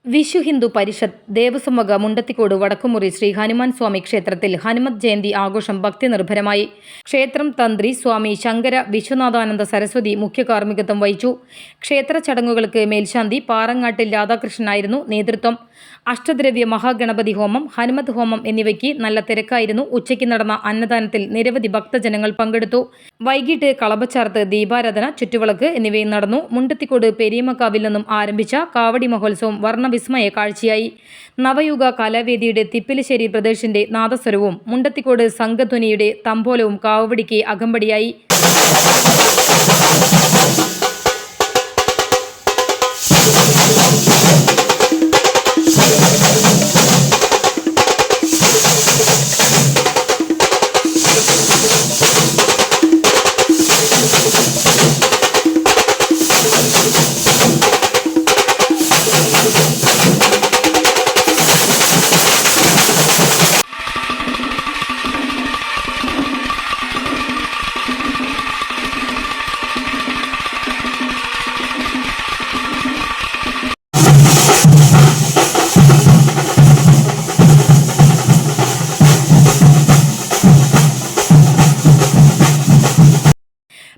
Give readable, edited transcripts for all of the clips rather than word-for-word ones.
വിശ്വ ഹിന്ദു പരിഷത്ത് ദേവസ്വം വക മുണ്ടത്തിക്കോട് വടക്കുമുറി ശ്രീ ഹനുമാൻ സ്വാമി ക്ഷേത്രത്തിൽ ഹനുമത് ജയന്തി ആഘോഷം ഭക്തി നിർഭരമായി. ക്ഷേത്രം തന്ത്രി സ്വാമി ശങ്കര വിശ്വനാഥാനന്ദ സരസ്വതി മുഖ്യ കാർമ്മികത്വം വഹിച്ചു. ക്ഷേത്ര ചടങ്ങുകൾക്ക് മേൽശാന്തി പാറങ്ങാട്ടിൽ രാധാകൃഷ്ണനായിരുന്നു നേതൃത്വം. അഷ്ടദ്രവ്യ മഹാഗണപതി ഹോമം, ഹനുമത് ഹോമം എന്നിവയ്ക്ക് നല്ല തിരക്കായിരുന്നു. ഉച്ചയ്ക്ക് നടന്ന അന്നദാനത്തിൽ നിരവധി ഭക്തജനങ്ങൾ പങ്കെടുത്തു. വൈകിട്ട് കളഭച്ചാർത്ത്, ദീപാരാധന, ചുറ്റുവിളക്ക് എന്നിവയും നടന്നു. മുണ്ടത്തിക്കോട് പെരിയമക്കാവിൽ നിന്നും ആരംഭിച്ച കാവടി മഹോത്സവം വർണ്ണവിസ്മയ കാഴ്ചയായി. നവയുഗ കലാവേദിയുടെ തിപ്പിലിശ്ശേരി പ്രദേശിന്റെ നാദസ്വരവും മുണ്ടത്തിക്കോട് സംഘധ്വനിയുടെ തമ്പോലവും കാവടിക്ക് അകമ്പടിയായി.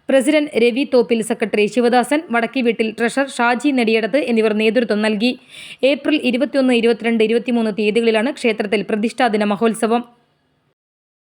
President Ravi Thoppil, secretary Sivadasan Vadakkiveettil, treasurer Shaji Nediyadathu എന്നിവർ നേതൃത്വം നൽകി. ഏപ്രിൽ 21, 22, 23 തീയതികളിലാണ് ക്ഷേത്രത്തിൽ പ്രതിഷ്ഠാദിന മഹോത്സവം.